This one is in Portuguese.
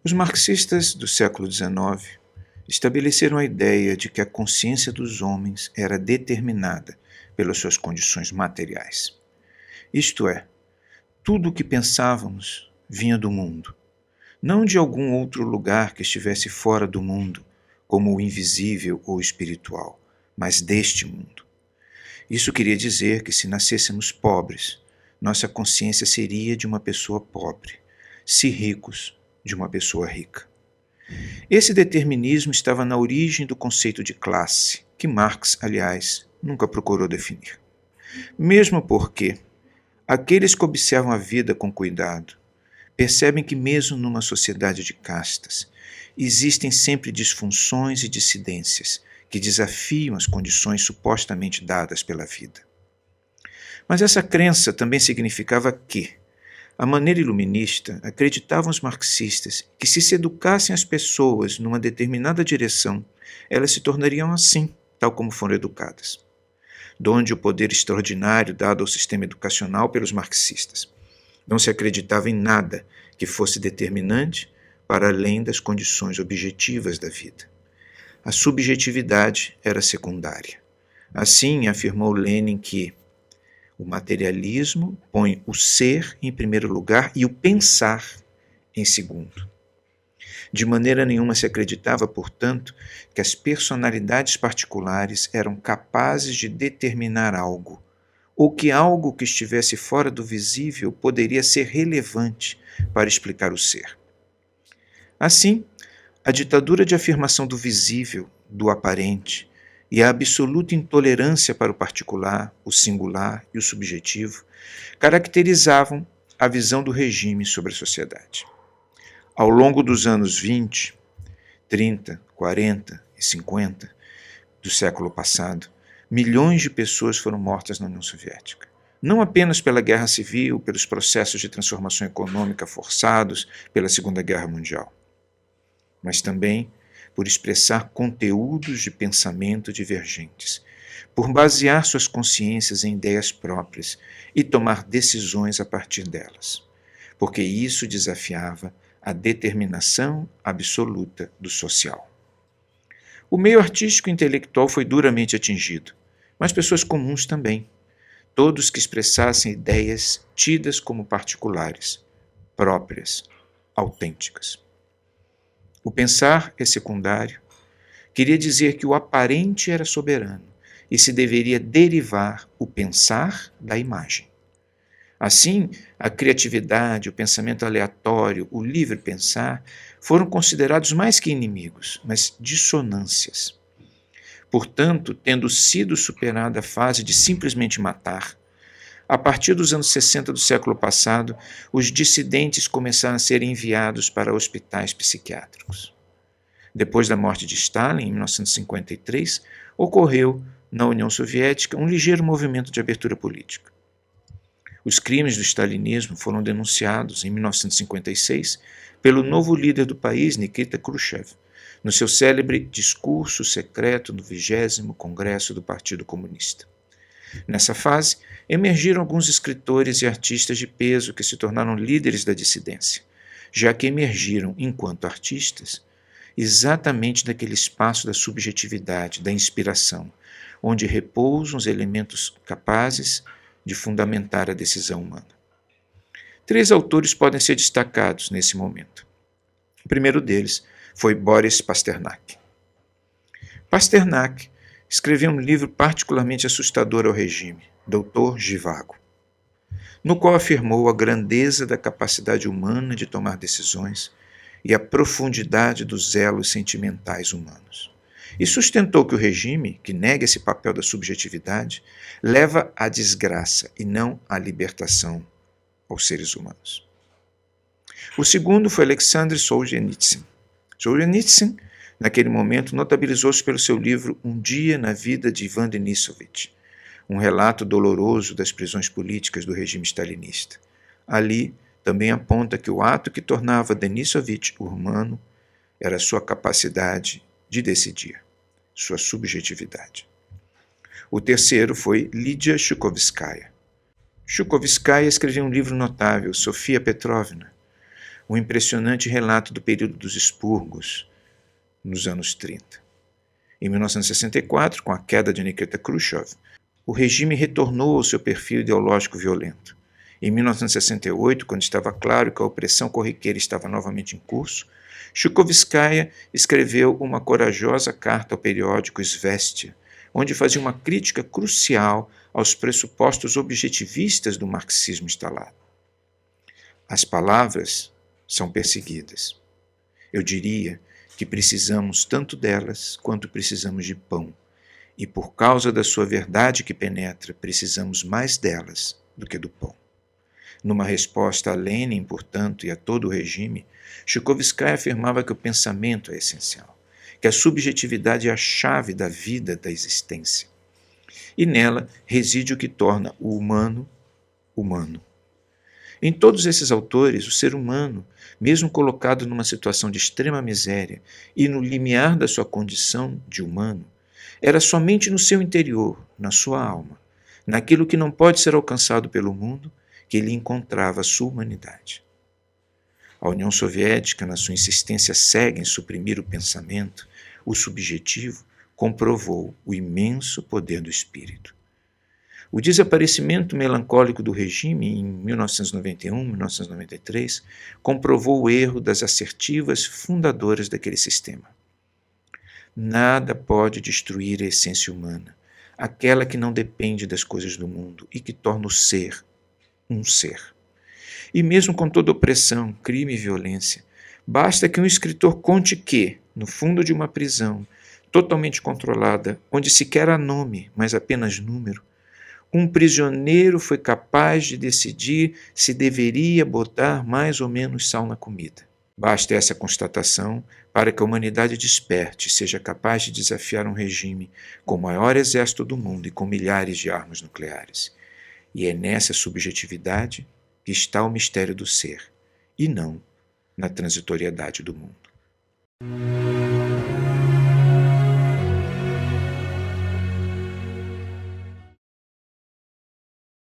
Os marxistas do século XIX estabeleceram a ideia de que a consciência dos homens era determinada pelas suas condições materiais. Isto é, tudo o que pensávamos vinha do mundo, não de algum outro lugar que estivesse fora do mundo, como o invisível ou espiritual, mas deste mundo. Isso queria dizer que se nascêssemos pobres, nossa consciência seria de uma pessoa pobre, se ricos, de uma pessoa rica. Esse determinismo estava na origem do conceito de classe, que Marx, aliás, nunca procurou definir. Mesmo porque aqueles que observam a vida com cuidado percebem que, mesmo numa sociedade de castas, existem sempre disfunções e dissidências que desafiam as condições supostamente dadas pela vida. Mas essa crença também significava que, à maneira iluminista, acreditavam os marxistas que, se educassem as pessoas numa determinada direção, elas se tornariam assim, tal como foram educadas. Donde o poder extraordinário dado ao sistema educacional pelos marxistas. Não se acreditava em nada que fosse determinante para além das condições objetivas da vida. A subjetividade era secundária. Assim, afirmou Lenin que o materialismo põe o ser em primeiro lugar e o pensar em segundo. De maneira nenhuma se acreditava, portanto, que as personalidades particulares eram capazes de determinar algo, ou que algo que estivesse fora do visível poderia ser relevante para explicar o ser. Assim, a ditadura de afirmação do visível, do aparente, e a absoluta intolerância para o particular, o singular e o subjetivo caracterizavam a visão do regime sobre a sociedade. Ao longo dos anos 20, 30, 40 e 50 do século passado, milhões de pessoas foram mortas na União Soviética. Não apenas pela guerra civil, pelos processos de transformação econômica forçados pela Segunda Guerra Mundial, mas também por expressar conteúdos de pensamento divergentes, por basear suas consciências em ideias próprias e tomar decisões a partir delas, porque isso desafiava a determinação absoluta do social. O meio artístico e intelectual foi duramente atingido, mas pessoas comuns também, todos que expressassem ideias tidas como particulares, próprias, autênticas. O pensar é secundário, queria dizer que o aparente era soberano e se deveria derivar o pensar da imagem. Assim, a criatividade, o pensamento aleatório, o livre pensar foram considerados mais que inimigos, mas dissonâncias. Portanto, tendo sido superada a fase de simplesmente matar, a partir dos anos 60 do século passado, os dissidentes começaram a ser enviados para hospitais psiquiátricos. Depois da morte de Stalin, em 1953, ocorreu, na União Soviética, um ligeiro movimento de abertura política. Os crimes do stalinismo foram denunciados, em 1956, pelo novo líder do país, Nikita Khrushchev, no seu célebre discurso secreto no 20º Congresso do Partido Comunista. Nessa fase, emergiram alguns escritores e artistas de peso que se tornaram líderes da dissidência, já que emergiram, enquanto artistas, exatamente daquele espaço da subjetividade, da inspiração, onde repousam os elementos capazes de fundamentar a decisão humana. 3 autores podem ser destacados nesse momento. O primeiro deles foi Boris Pasternak. Pasternak escreveu um livro particularmente assustador ao regime, Doutor Zhivago, no qual afirmou a grandeza da capacidade humana de tomar decisões e a profundidade dos elos sentimentais humanos. E sustentou que o regime, que nega esse papel da subjetividade, leva à desgraça e não à libertação aos seres humanos. O segundo foi Alexander Solzhenitsyn. Solzhenitsyn, naquele momento, notabilizou-se pelo seu livro Um Dia na Vida de Ivan Denisovich, um relato doloroso das prisões políticas do regime stalinista. Ali, também aponta que o ato que tornava Denisovich humano era sua capacidade de decidir, sua subjetividade. O terceiro foi Lídia Chukovskaya. Chukovskaya escreveu um livro notável, Sofia Petrovna, o impressionante relato do período dos expurgos nos anos 30. Em 1964, com a queda de Nikita Khrushchev, o regime retornou ao seu perfil ideológico violento. Em 1968, quando estava claro que a opressão corriqueira estava novamente em curso, Chukhovskaya escreveu uma corajosa carta ao periódico Izvestia, onde fazia uma crítica crucial aos pressupostos objetivistas do marxismo instalado. As palavras são perseguidas. Eu diria que precisamos tanto delas quanto precisamos de pão, e por causa da sua verdade que penetra, precisamos mais delas do que do pão. Numa resposta a Lenin, portanto, e a todo o regime, Chukhovskaya afirmava que o pensamento é essencial, que a subjetividade é a chave da vida, da existência. E nela reside o que torna o humano, humano. Em todos esses autores, o ser humano, mesmo colocado numa situação de extrema miséria e no limiar da sua condição de humano, era somente no seu interior, na sua alma, naquilo que não pode ser alcançado pelo mundo, que ele encontrava a sua humanidade. A União Soviética, na sua insistência cega em suprimir o pensamento, o subjetivo, comprovou o imenso poder do espírito. O desaparecimento melancólico do regime em 1991-1993 comprovou o erro das assertivas fundadoras daquele sistema. Nada pode destruir a essência humana, aquela que não depende das coisas do mundo e que torna o ser um ser. E mesmo com toda opressão, crime e violência, basta que um escritor conte que, no fundo de uma prisão, totalmente controlada, onde sequer há nome, mas apenas número, um prisioneiro foi capaz de decidir se deveria botar mais ou menos sal na comida. Basta essa constatação para que a humanidade desperte e seja capaz de desafiar um regime com o maior exército do mundo e com milhares de armas nucleares. E é nessa subjetividade que está o mistério do ser, e não na transitoriedade do mundo.